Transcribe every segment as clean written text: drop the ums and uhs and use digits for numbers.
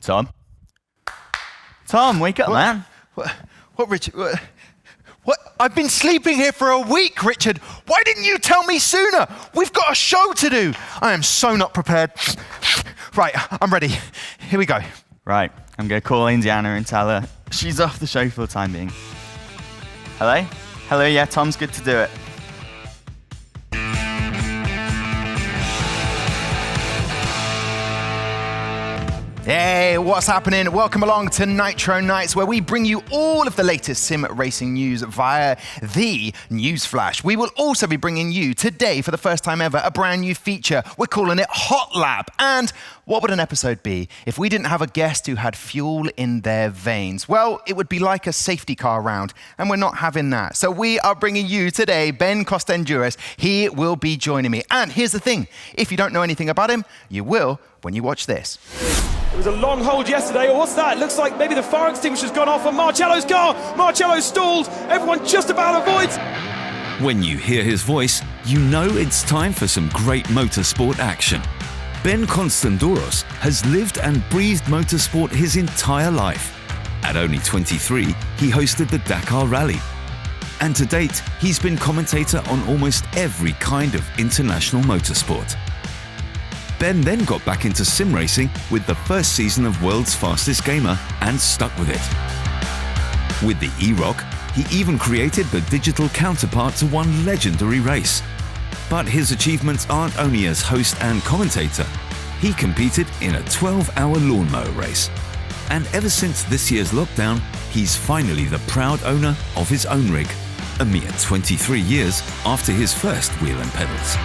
Tom? Tom, wake up, man. What, Richard? What? I've been sleeping here for a week, Richard. Why didn't you tell me sooner? We've got a show to do. I am so not prepared. Right, I'm ready. Here we go. Right, I'm going to call Indiana and tell her she's off the show for the time being. Hello? Hello, yeah, Tom's good to do it. Hey, what's happening? Welcome along to NitroNights, where we bring you all of the latest sim racing news via the Newsflash. We will also be bringing you today, for the first time ever, a brand new feature. We're calling it Hot Lap. And what would an episode be if we didn't have a guest who had fuel in their veins? Well, it would be like a safety car round, and we're not having that. So we are bringing you today Ben Constanduros. He will be joining me. And here's the thing, if you don't know anything about him, you will when you watch this. It was a long hold yesterday, or what's that? It looks like maybe the fire extinguisher's gone off on Marcello's car. Marcello's stalled. Everyone just about avoids. When you hear his voice, you know it's time for some great motorsport action. Ben Constanduros has lived and breathed motorsport his entire life. At only 23, he hosted the Dakar Rally. And to date, he's been commentator on almost every kind of international motorsport. Ben then got back into sim racing with the first season of World's Fastest Gamer and stuck with it. With the E-Rock, he even created the digital counterpart to one legendary race. But his achievements aren't only as host and commentator. He competed in a 12-hour Lawn Mower Race. And ever since this year's lockdown, he's finally the proud owner of his own rig, a mere 23 years after his first wheel and pedals.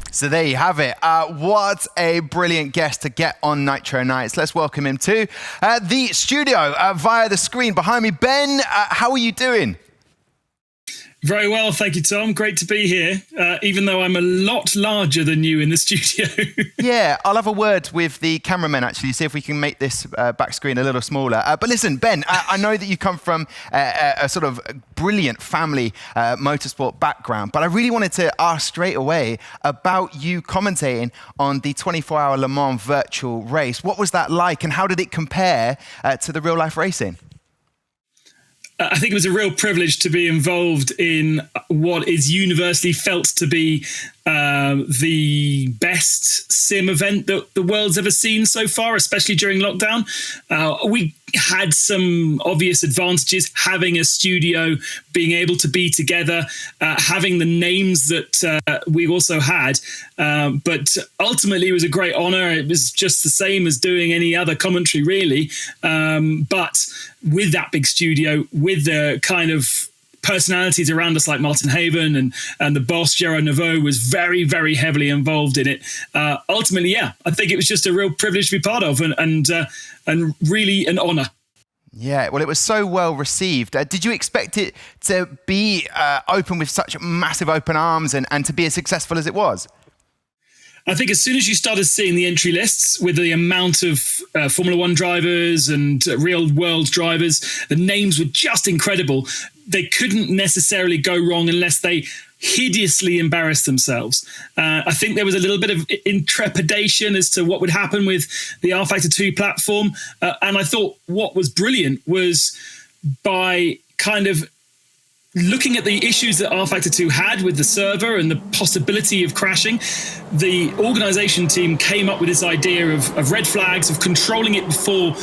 So there you have it. What a brilliant guest to get on NitroNights. Let's welcome him to the studio via the screen behind me. Ben, how are you doing? Very well, thank you, Tom. Great to be here, even though I'm a lot larger than you in the studio. Yeah, I'll have a word with the cameraman, actually, see if we can make this back screen a little smaller. But listen, Ben, I know that you come from a sort of brilliant family motorsport background, but I really wanted to ask straight away about you commentating on the 24-hour LeMans Virtual Race. What was that like, and how did it compare to the real-life racing? I think it was a real privilege to be involved in what is universally felt to be the best sim event that the world's ever seen so far, especially during lockdown. We had some obvious advantages, having a studio, being able to be together, having the names that we also had. But ultimately, it was a great honor. It was just the same as doing any other commentary, really. But with that big studio, with the kind of personalities around us like Martin Haven and the boss, Gerard Neveu, was very, very heavily involved in it. Ultimately, yeah, I think it was just a real privilege to be part of and really an honor. Yeah, well, it was so well received. Did you expect it to be open with such massive open arms and to be as successful as it was? I think as soon as you started seeing the entry lists with the amount of Formula One drivers and real world drivers, the names were just incredible. They couldn't necessarily go wrong unless they hideously embarrassed themselves. I think there was a little bit of intrepidation as to what would happen with the R-Factor 2 platform. And I thought what was brilliant was by kind of looking at the issues that R-Factor 2 had with the server and the possibility of crashing, the organization team came up with this idea of red flags, of controlling it before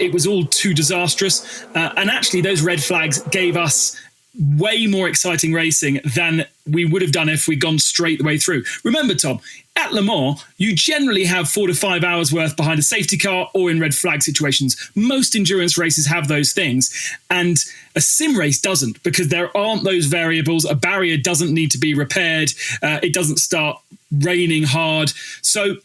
it was all too disastrous. And actually, those red flags gave us way more exciting racing than we would have done if we'd gone straight the way through. Remember, Tom, at Le Mans, you generally have 4 to 5 hours worth behind a safety car or in red flag situations. Most endurance races have those things. And a sim race doesn't, because there aren't those variables. A barrier doesn't need to be repaired. It doesn't start raining hard. So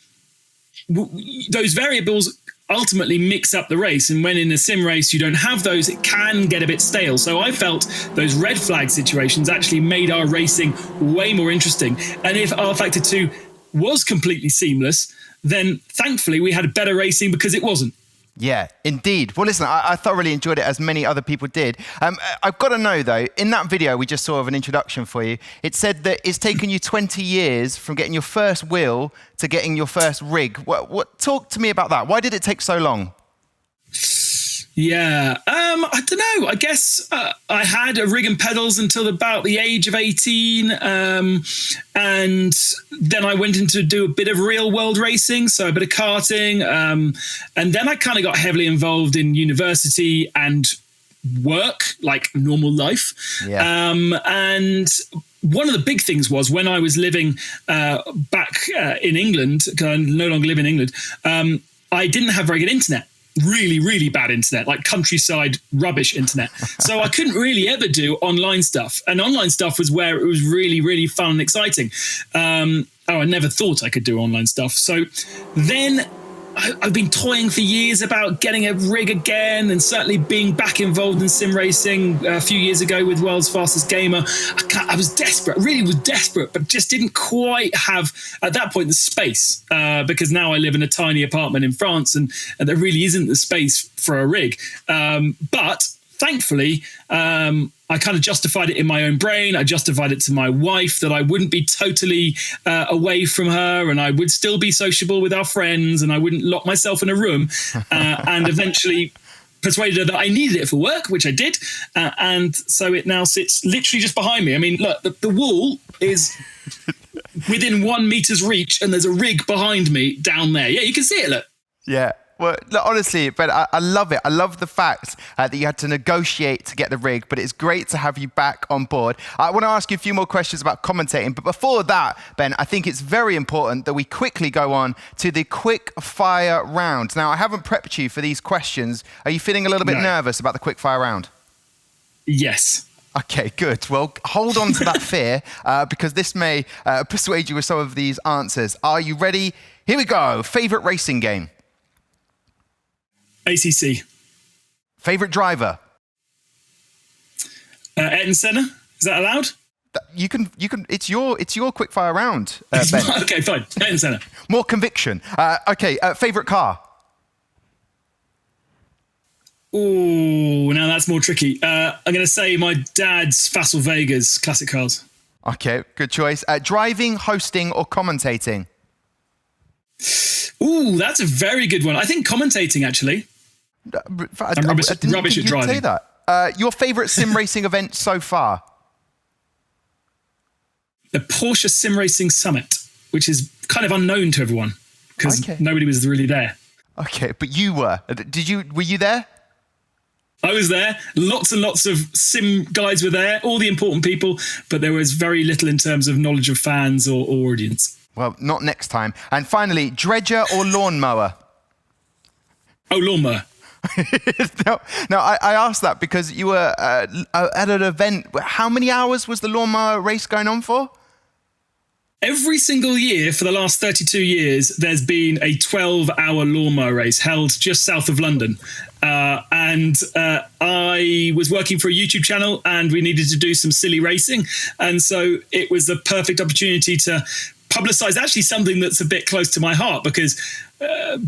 those variables ultimately mix up the race, and when in a sim race you don't have those, it can get a bit stale. So I felt those red flag situations actually made our racing way more interesting. And if R-Factor 2 was completely seamless, then thankfully we had better racing because it wasn't. Yeah, indeed. Well, listen, I thoroughly enjoyed it, as many other people did. I've got to know, though, in that video we just saw of an introduction for you, it said that it's taken you 20 years from getting your first wheel to getting your first rig. Talk to me about that. Why did it take so long? Yeah, I don't know. I guess I had a rig and pedals until about the age of 18. And then I went into do a bit of real world racing, so a bit of karting. And then I kind of got heavily involved in university and work, like normal life. Yeah. And one of the big things was when I was living back in England, because I no longer live in England, I didn't have very good internet. Really, really bad internet, like countryside rubbish internet. So I couldn't really ever do online stuff. And online stuff was where it was really, really fun and exciting. I never thought I could do online stuff. So then I've been toying for years about getting a rig again, and certainly being back involved in sim racing a few years ago with World's Fastest Gamer. I was desperate, really was desperate, but just didn't quite have, at that point, the space, because now I live in a tiny apartment in France, and there really isn't the space for a rig. But thankfully, I kind of justified it in my own brain. I justified it to my wife that I wouldn't be totally away from her, and I would still be sociable with our friends, and I wouldn't lock myself in a room, and eventually persuaded her that I needed it for work, which I did. And so it now sits literally just behind me. I mean, look, the wall is within 1 meter's reach, and there's a rig behind me down there. Yeah, you can see it, look. Yeah. Well, look, honestly, Ben, I love it. I love the fact that you had to negotiate to get the rig, but it's great to have you back on board. I want to ask you a few more questions about commentating, but before that, Ben, I think it's very important that we quickly go on to the quick fire round. Now, I haven't prepped you for these questions. Are you feeling a little bit nervous about the quick fire round? Yes. Okay, good. Well, hold on to that fear, because this may persuade you with some of these answers. Are you ready? Here we go. Favorite racing game? ACC. Favorite driver? Ayrton Senna. Is that allowed? You can. It's your quickfire round, Ben. Okay, fine. Ayrton Senna. More conviction. Okay. Favorite car? Oh, now that's more tricky. I'm going to say my dad's Facel Vegas classic cars. Okay, good choice. Driving, hosting, or commentating? Ooh, that's a very good one. I think commentating, actually. I'm rubbish at driving. Say that. Your favourite sim racing event so far? The Porsche Sim Racing Summit, which is kind of unknown to everyone because nobody was really there. Okay, but you were. Were you there? I was there. Lots and lots of sim guys were there, all the important people, but there was very little in terms of knowledge of fans or audience. Well, not next time. And finally, dredger or lawnmower? Oh, lawnmower. No, I asked that because you were at an event. How many hours was the lawnmower race going on for? Every single year for the last 32 years, there's been a 12-hour lawnmower race held just south of London. And I was working for a YouTube channel, and we needed to do some silly racing. And so it was the perfect opportunity to publicize actually something that's a bit close to my heart, because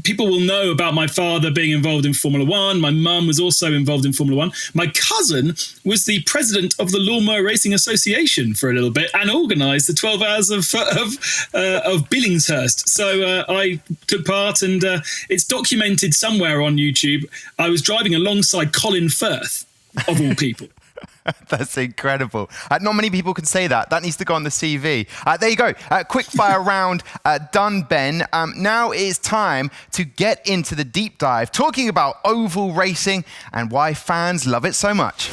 people will know about my father being involved in Formula One. My mum was also involved in Formula One. My cousin was the president of the Lawn Mower Racing Association for a little bit and organised the 12 hours of Billingshurst. So I took part, and it's documented somewhere on YouTube. I was driving alongside Colin Firth, of all people. That's incredible. Not many people can say that. That needs to go on the CV. There you go. Quick fire round done, Ben. Now it is time to get into the deep dive, talking about oval racing and why fans love it so much.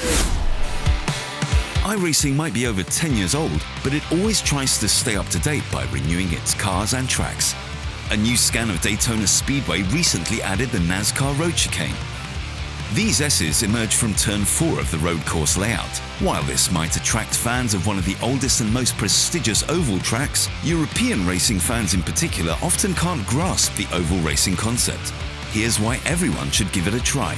iRacing might be over 10 years old, but it always tries to stay up to date by renewing its cars and tracks. A new scan of Daytona Speedway recently added the NASCAR road chicane. These S's emerge from turn 4 of the road course layout. While this might attract fans of one of the oldest and most prestigious oval tracks, European racing fans in particular often can't grasp the oval racing concept. Here's why everyone should give it a try.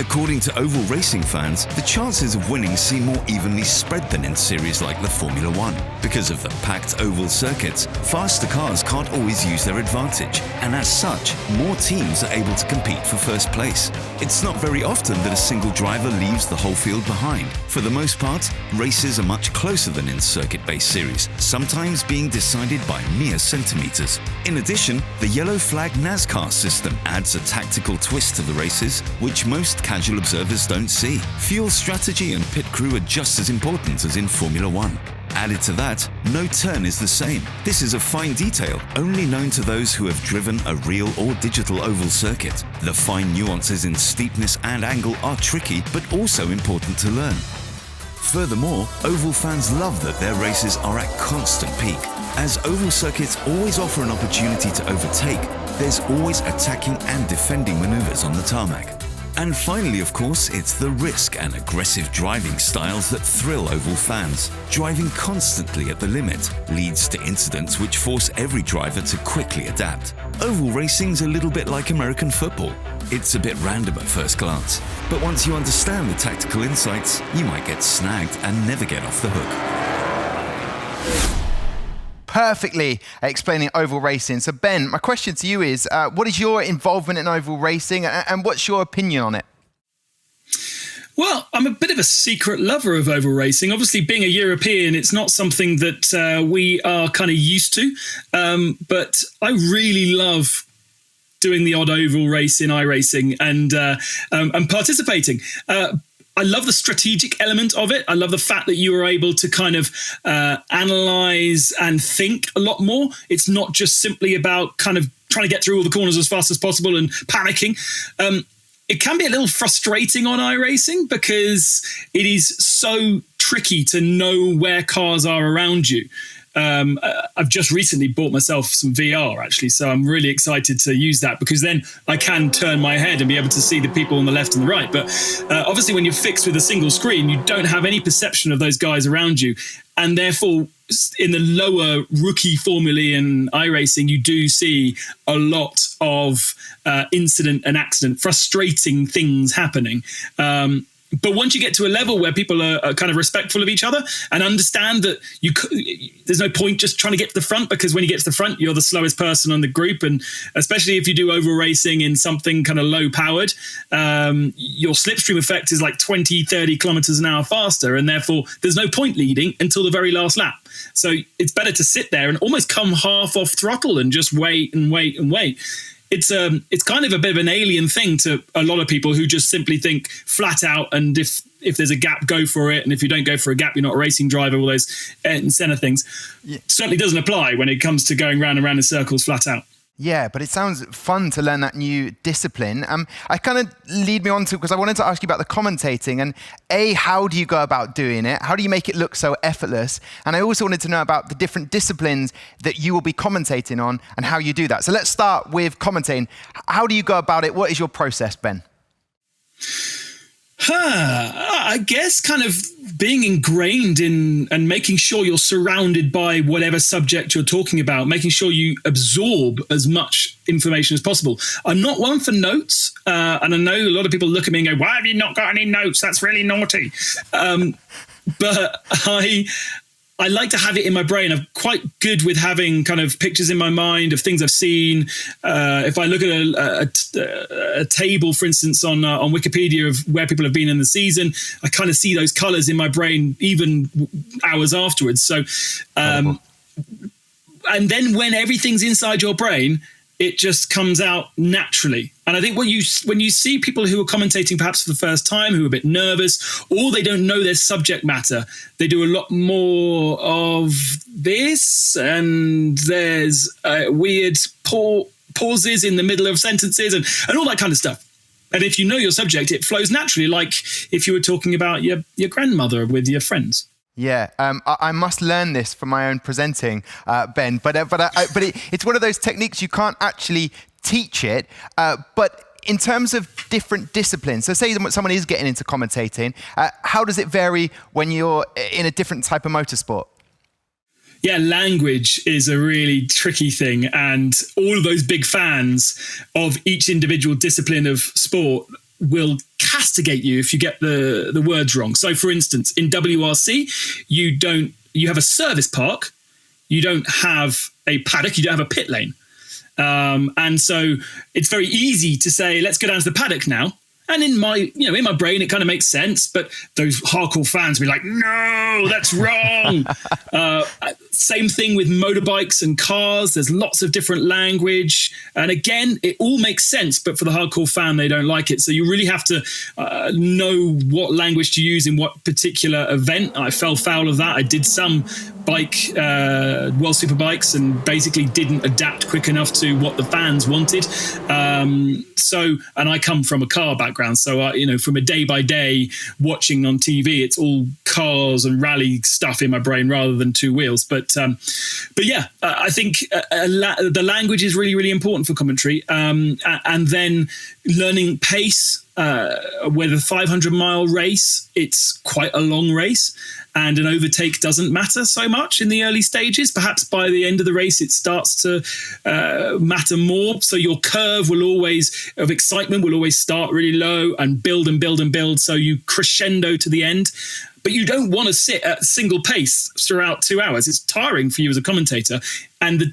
According to oval racing fans, the chances of winning seem more evenly spread than in series like the Formula One. Because of the packed oval circuits, faster cars can't always use their advantage, and as such, more teams are able to compete for first place. It's not very often that a single driver leaves the whole field behind. For the most part, races are much closer than in circuit-based series, sometimes being decided by mere centimeters. In addition, the yellow flag NASCAR system adds a tactical twist to the races, which most casual observers don't see. Fuel strategy and pit crew are just as important as in Formula One. Added to that, no turn is the same. This is a fine detail, only known to those who have driven a real or digital oval circuit. The fine nuances in steepness and angle are tricky, but also important to learn. Furthermore, oval fans love that their races are at constant peak. As oval circuits always offer an opportunity to overtake, there's always attacking and defending maneuvers on the tarmac. And finally, of course, it's the risk and aggressive driving styles that thrill oval fans. Driving constantly at the limit leads to incidents which force every driver to quickly adapt. Oval racing's a little bit like American football. It's a bit random at first glance, but once you understand the tactical insights, you might get snagged and never get off the hook. Perfectly explaining oval racing. So Ben, my question to you is, what is your involvement in oval racing and what's your opinion on it? Well, I'm a bit of a secret lover of oval racing. Obviously, being a European, it's not something that we are kind of used to, but I really love doing the odd oval race in iRacing and participating. I love the strategic element of it. I love the fact that you are able to kind of analyze and think a lot more. It's not just simply about kind of trying to get through all the corners as fast as possible and panicking. It can be a little frustrating on iRacing because it is so tricky to know where cars are around you. I've just recently bought myself some VR actually, so I'm really excited to use that because then I can turn my head and be able to see the people on the left and the right. But obviously when you're fixed with a single screen, you don't have any perception of those guys around you. And therefore, in the lower rookie formulae and iRacing, you do see a lot of incident and accident, frustrating things happening. But once you get to a level where people are kind of respectful of each other and understand that there's no point just trying to get to the front, because when you get to the front, you're the slowest person on the group. And especially if you do oval racing in something kind of low powered, your slipstream effect is like 20, 30 kilometers an hour faster. And therefore there's no point leading until the very last lap. So it's better to sit there and almost come half off throttle and just wait and wait and wait. It's kind of a bit of an alien thing to a lot of people who just simply think flat out, and if there's a gap, go for it, and if you don't go for a gap, you're not a racing driver, all those incentive things. Yeah. Certainly doesn't apply when it comes to going round and round in circles flat out. Yeah, but it sounds fun to learn that new discipline. I kind of lead me on to, because I wanted to ask you about the commentating and how do you go about doing it? How do you make it look so effortless? And I also wanted to know about the different disciplines that you will be commentating on and how you do that. So let's start with commentating. How do you go about it? What is your process, Ben? I guess kind of being ingrained in and making sure you're surrounded by whatever subject you're talking about, making sure you absorb as much information as possible. I'm not one for notes, and I know a lot of people look at me and go, "Why have you not got any notes? That's really naughty." But I like to have it in my brain. I'm quite good with having kind of pictures in my mind of things I've seen. If I look at a table, for instance, on Wikipedia of where people have been in the season, I kind of see those colours in my brain even hours afterwards. So, and then when everything's inside your brain, it just comes out naturally. And I think when you see people who are commentating perhaps for the first time, who are a bit nervous, or they don't know their subject matter, they do a lot more of this, and there's weird pauses in the middle of sentences and all that kind of stuff. And if you know your subject, it flows naturally, like if you were talking about your grandmother with your friends. Yeah, I must learn this for my own presenting, Ben. But it's one of those techniques you can't actually teach it. But in terms of different disciplines, so say someone is getting into commentating, how does it vary when you're in a different type of motorsport? Yeah, language is a really tricky thing, and all of those big fans of each individual discipline of sport will castigate you if you get the words wrong. So, for instance, in WRC, you have a service park, you don't have a paddock, you don't have a pit lane. And so it's very easy to say, let's go down to the paddock now. And in my brain, it kind of makes sense. But those hardcore fans will be like, no, that's wrong. Same thing with motorbikes and cars. There's lots of different language. And again, it all makes sense. But for the hardcore fan, they don't like it. So you really have to know what language to use in what particular event. I fell foul of that. I did some World Superbikes and basically didn't adapt quick enough to what the fans wanted. And I come from a car background, so from a day by day watching on TV, it's all cars and rally stuff in my brain rather than two wheels. But yeah, I think the language is really, really important for commentary, and then learning pace. With a 500-mile race, it's quite a long race, and an overtake doesn't matter so much in the early stages. Perhaps by the end of the race, it starts to matter more. So your curve of excitement will always start really low and build and build and build. So you crescendo to the end. But you don't want to sit at single pace throughout 2 hours. It's tiring for you as a commentator. And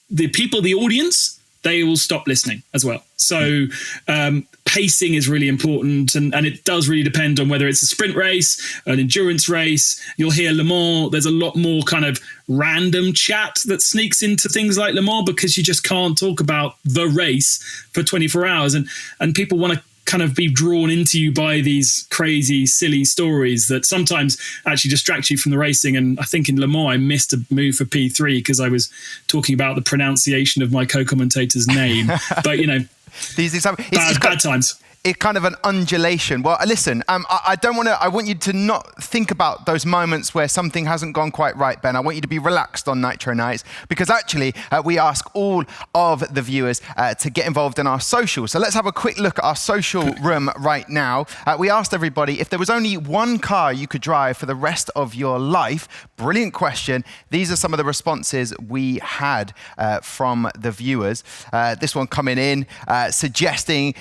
the people, the audience, they will stop listening as well. So pacing is really important, and it does really depend on whether it's a sprint race, an endurance race. You'll hear Le Mans, there's a lot more kind of random chat that sneaks into things like Le Mans because you just can't talk about the race for 24 hours. And people want to kind of be drawn into you by these crazy, silly stories that sometimes actually distract you from the racing. And I think in Le Mans, I missed a move for P3 because I was talking about the pronunciation of my co-commentator's name. But, these examples, bad times. It's kind of an undulation. Well, listen, I want you to not think about those moments where something hasn't gone quite right, Ben. I want you to be relaxed on NitroNights because actually we ask all of the viewers to get involved in our social. So let's have a quick look at our social room right now. We asked everybody if there was only one car you could drive for the rest of your life. Brilliant question. These are some of the responses we had from the viewers. This one coming in suggesting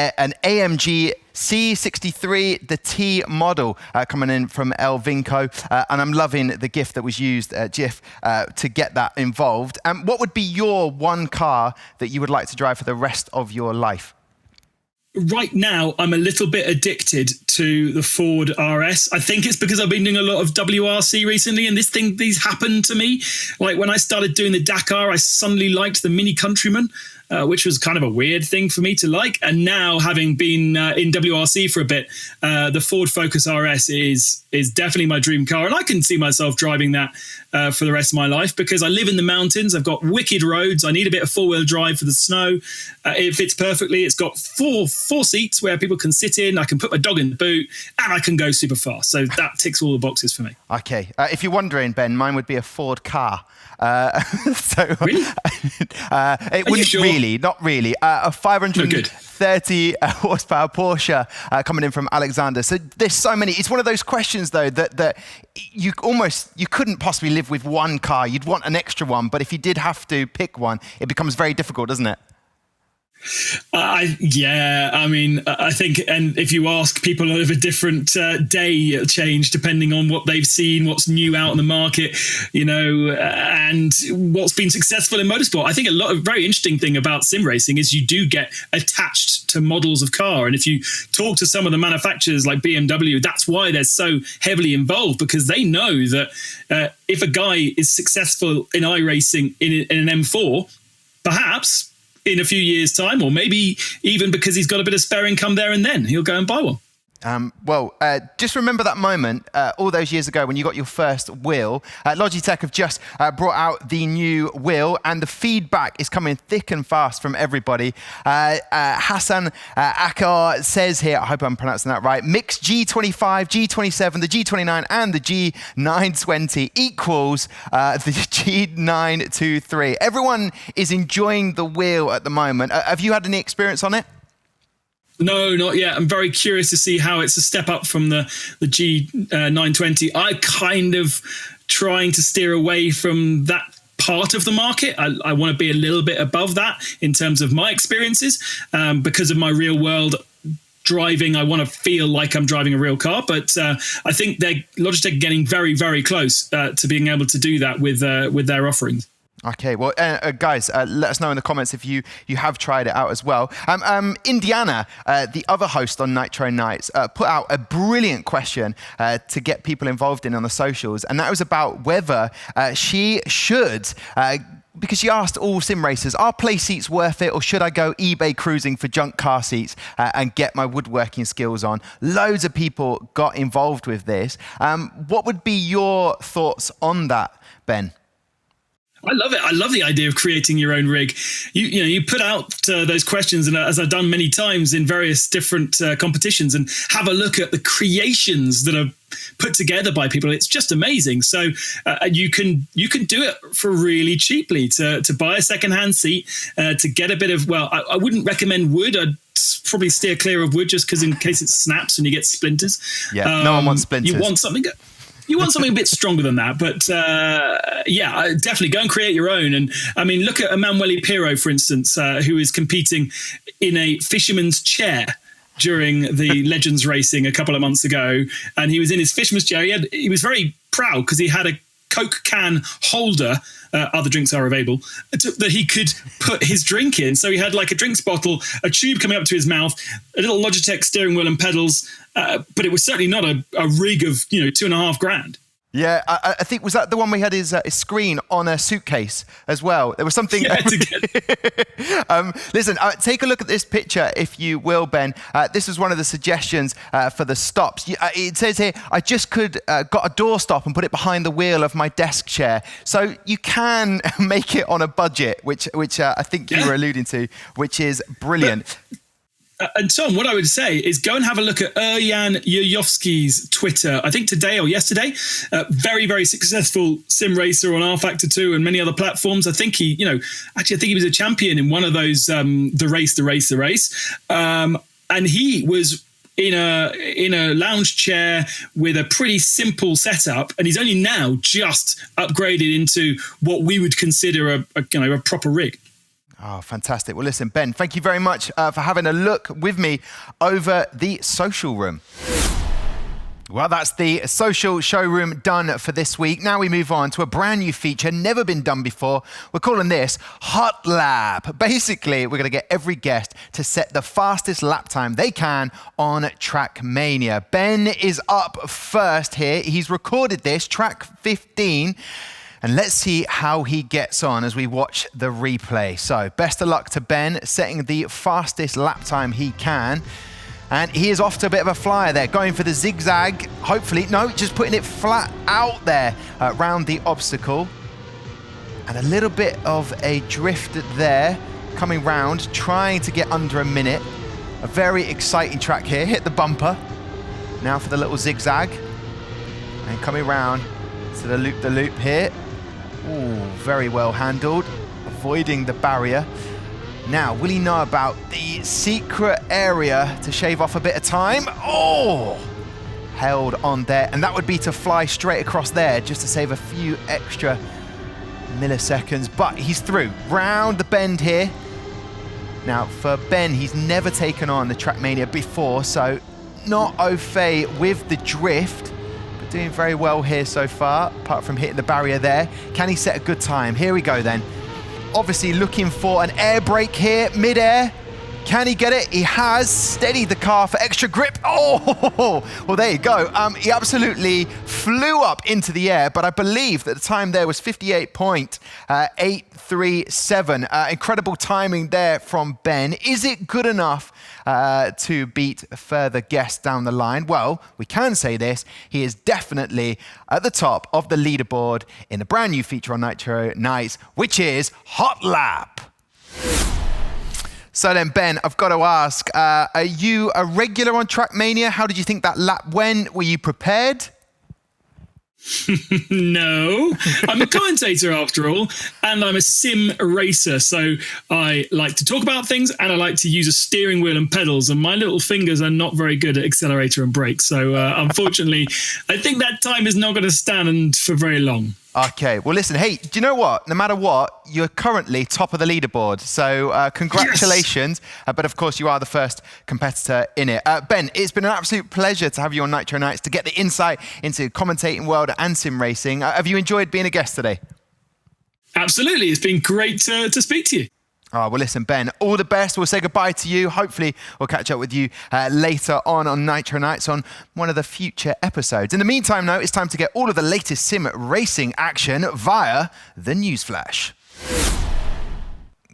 an AMG C63, the T model, coming in from El Vinco. And I'm loving the GIF that was used, GIF, to get that involved. What would be your one car that you would like to drive for the rest of your life? Right now, I'm a little bit addicted to the Ford RS. I think it's because I've been doing a lot of WRC recently, and these happened to me. Like when I started doing the Dakar, I suddenly liked the Mini Countryman, which was kind of a weird thing for me to like. And now, having been in WRC for a bit, the Ford Focus RS is definitely my dream car, and I can see myself driving that for the rest of my life because I live in the mountains. I've got wicked roads. I need a bit of four-wheel drive for the snow. It fits perfectly. It's got four seats where people can sit in. I can put my dog in the boot, and I can go super fast. So that ticks all the boxes for me. Okay. If you're wondering, Ben, mine would be a Ford car. Really? It wouldn't really, not really. A 530 horsepower Porsche coming in from Alexander. So there's so many. It's one of those questions, though, that you couldn't possibly live with one car. You'd want an extra one. But if you did have to pick one, it becomes very difficult, doesn't it? I think, and if you ask people of a different day, it'll change depending on what they've seen, what's new out in the market, and what's been successful in motorsport. I think a very interesting thing about sim racing is you do get attached to models of car. And if you talk to some of the manufacturers like BMW, that's why they're so heavily involved, because they know that if a guy is successful in iRacing in an M4, perhaps in a few years' time, or maybe even because he's got a bit of spare income there and then, he'll go and buy one. Just remember that moment all those years ago when you got your first wheel. Logitech have just brought out the new wheel, and the feedback is coming thick and fast from everybody. Hassan Akar says here, I hope I'm pronouncing that right, mixed G25, G27, the G29 and the G920 equals the G923. Everyone is enjoying the wheel at the moment. Have you had any experience on it? No, not yet. I'm very curious to see how it's a step up from the G920. I kind of trying to steer away from that part of the market. I want to be a little bit above that in terms of my experiences because of my real world driving. I want to feel like I'm driving a real car, but I think Logitech are getting very, very close to being able to do that with their offerings. Okay, well, guys, let us know in the comments if you have tried it out as well. Indiana, the other host on NitroNights, put out a brilliant question to get people involved in on the socials, and that was about whether she should... because she asked all sim racers, are play seats worth it, or should I go eBay cruising for junk car seats and get my woodworking skills on? Loads of people got involved with this. What would be your thoughts on that, Ben? I love it. I love the idea of creating your own rig. You put out those questions, and as I've done many times in various different competitions, and have a look at the creations that are put together by people. It's just amazing. So you can do it for really cheaply to buy a secondhand seat, to get a bit of, well, I wouldn't recommend wood. I'd probably steer clear of wood just because in case it snaps and you get splinters. Yeah, no one wants splinters. You want something a bit stronger than that, but definitely go and create your own. And I mean, look at Emanuele Pirro, for instance, who is competing in a fisherman's chair during the Legends racing a couple of months ago, and he was in his fisherman's chair. He was very proud because he had a Coke can holder, other drinks are available, that he could put his drink in. So he had like a drinks bottle, a tube coming up to his mouth, a little Logitech steering wheel and pedals, but it was certainly not a rig of $2,500. Yeah, I think, was that the one where he had his screen on a suitcase as well? There was something... Yeah, listen, take a look at this picture, if you will, Ben. This was one of the suggestions for the stops. It says here, I just got a door stop and put it behind the wheel of my desk chair. So you can make it on a budget, which I think you were alluding to, which is brilliant. And Tom, what I would say is go and have a look at Erjan Yuyovsky's Twitter, I think today or yesterday. Very, very successful sim racer on R Factor 2 and many other platforms. I think he was a champion in one of those, the race. And he was in a lounge chair with a pretty simple setup, and he's only now just upgraded into what we would consider a proper rig. Oh, fantastic. Well, listen, Ben, thank you very much for having a look with me over the social room. Well, that's the social showroom done for this week. Now we move on to a brand new feature, never been done before. We're calling this Hot Lap. Basically, we're going to get every guest to set the fastest lap time they can on Trackmania. Ben is up first here. He's recorded this, track 15. And let's see how he gets on as we watch the replay. So best of luck to Ben, setting the fastest lap time he can. And he is off to a bit of a flyer there, going for the zigzag. Hopefully, no, just putting it flat out there around the obstacle. And a little bit of a drift there, coming round, trying to get under a minute. A very exciting track here, hit the bumper. Now for the little zigzag. And coming round to the loop here. Ooh, very well handled, avoiding the barrier. Now, will he know about the secret area to shave off a bit of time? Oh, held on there. And that would be to fly straight across there just to save a few extra milliseconds. But he's through, round the bend here. Now, for Ben, he's never taken on the Trackmania before, so not au fait with the drift. Doing very well here so far, apart from hitting the barrier there. Can he set a good time? Here we go then. Obviously looking for an air brake here, mid-air. Can he get it? He has steadied the car for extra grip. Oh, well, there you go. He absolutely flew up into the air, but I believe that the time there was 58.837. Incredible timing there from Ben. Is it good enough to beat further guests down the line? Well, we can say this. He is definitely at the top of the leaderboard in the brand new feature on NitroNights, which is Hot Lap. So then, Ben, I've got to ask, are you a regular on Trackmania? How did you think that lap went? Were you prepared? No, I'm a commentator after all, and I'm a sim racer. So I like to talk about things, and I like to use a steering wheel and pedals, and my little fingers are not very good at accelerator and brakes. So unfortunately, I think that time is not going to stand for very long. Okay, well, listen, hey, do you know what? No matter what, you're currently top of the leaderboard. So congratulations. Yes. But of course, you are the first competitor in it. Ben, it's been an absolute pleasure to have you on NitroNights to get the insight into commentating world and sim racing. Have you enjoyed being a guest today? Absolutely. It's been great to speak to you. Oh, well, listen, Ben, all the best. We'll say goodbye to you. Hopefully, we'll catch up with you later on NitroNights on one of the future episodes. In the meantime, though, it's time to get all of the latest sim racing action via the Newsflash.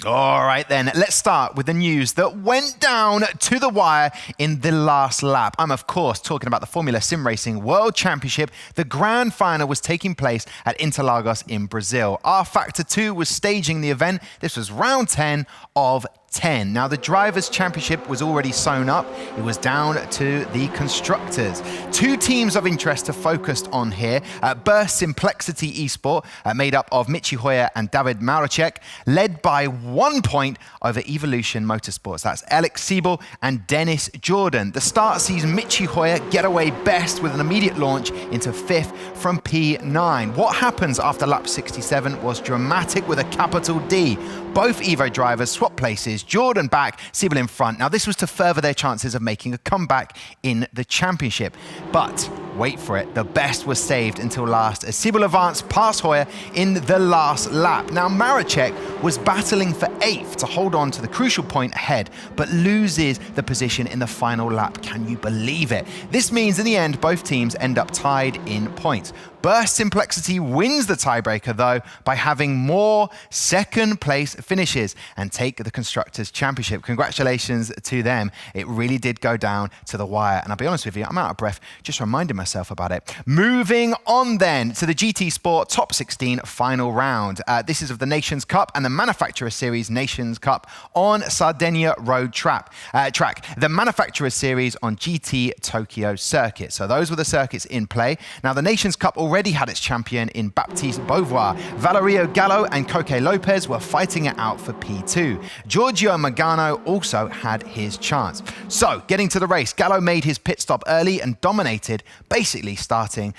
All right, then, let's start with the news that went down to the wire in the last lap. I'm, of course, talking about the Formula SimRacing World Championship. The grand final was taking place at Interlagos in Brazil. R Factor 2 was staging the event. This was round 10 of 10. Now, the Drivers' Championship was already sewn up. It was down to the Constructors. Two teams of interest to focus on here. Burst Simplexity Esport, made up of Michi Hoyer and David Maracek, led by 1 point over Evolution Motorsports. That's Alex Siebel and Dennis Jordan. The start sees Michi Hoyer get away best with an immediate launch into 5th from P9. What happens after lap 67 was dramatic with a capital D. Both Evo drivers swapped places, Jordan back, Siebel in front. Now, this was to further their chances of making a comeback in the championship. But wait for it, the best was saved until last as Siebel advanced past Hoyer in the last lap. Now, Maracek was battling for 8th to hold on to the crucial point ahead, but loses the position in the final lap. Can you believe it? This means in the end, both teams end up tied in points. Burst Simplexity wins the tiebreaker, though, by having more second place finishes and take the Constructors' Championship. Congratulations to them. It really did go down to the wire. And I'll be honest with you, I'm out of breath just reminding myself about it. Moving on then to the GTSport Top 16 final round. This is of the Nations Cup and the Manufacturer Series Nations Cup on Sardinia Road track. The Manufacturer Series on GT Tokyo circuit. So those were the circuits in play. Now, the Nations Cup already had its champion in Baptiste Beauvoir. Valerio Gallo and Coque Lopez were fighting it out for P2. Giorgio Magano also had his chance. So, getting to the race, Gallo made his pit stop early and dominated, basically starting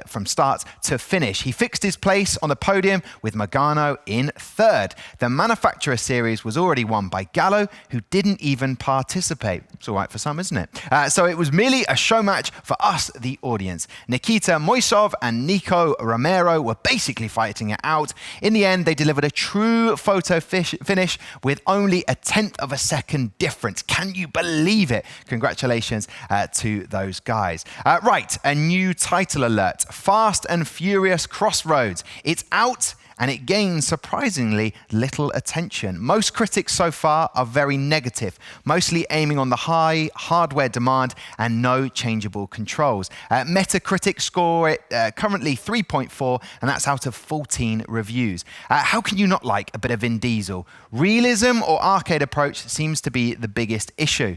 from start to finish. He fixed his place on the podium with Magano in 3rd. The Manufacturer Series was already won by Gallo, who didn't even participate. It's all right for some, isn't it? So it was merely a show match for us, the audience. Nikita Moisov and Nico Romero were basically fighting it out. In the end, they delivered a true photo finish with only a 1/10 of a second difference. Can you believe it? Congratulations to those guys. Right, a new title alert. Fast and Furious Crossroads. It's out and it gains surprisingly little attention. Most critics so far are very negative, mostly aiming on the high hardware demand and no changeable controls. Metacritic score it currently 3.4, and that's out of 14 reviews. How can you not like a bit of Vin Diesel? Realism or arcade approach seems to be the biggest issue.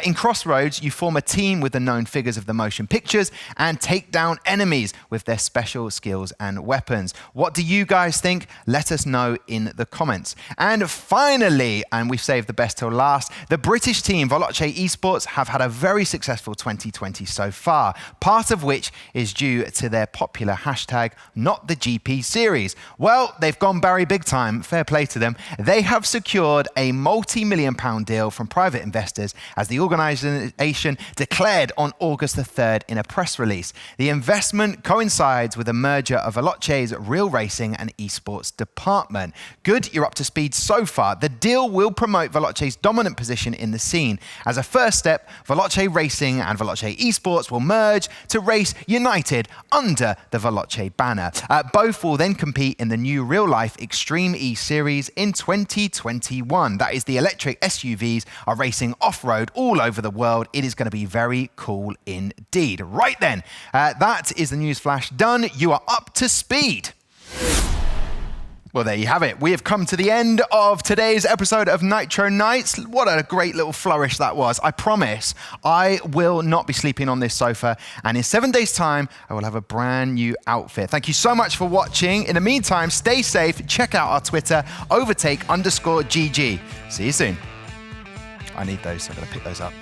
In Crossroads, you form a team with the known figures of the motion pictures and take down enemies with their special skills and weapons. What do you guys think? Let us know in the comments. And finally, and we've saved the best till last, the British team Veloce Esports have had a very successful 2020 so far, part of which is due to their popular hashtag, not the GP series. Well, they've gone Barry big time, fair play to them. They have secured a multi-million-pound deal from private investors, as the organisation declared on August the 3rd in a press release. The investment coincides with a merger of Veloce's real racing and esports department. Good, you're up to speed so far. The deal will promote Veloce's dominant position in the scene. As a first step, Veloce Racing and Veloce Esports will merge to race united under the Veloce banner. Both will then compete in the new real-life Extreme E Series in 2021. That is, the electric SUVs are racing off-road all over the world. It is going to be very cool indeed. Right then, that is the news flash done. You are up to speed. Well, there you have it. We have come to the end of today's episode of NitroNights. What a great little flourish that was. I promise I will not be sleeping on this sofa, and in 7 days' time, I will have a brand new outfit. Thank you so much for watching. In the meantime, stay safe. Check out our Twitter, overtake_GG. See you soon. I need those, so I'm going to pick those up.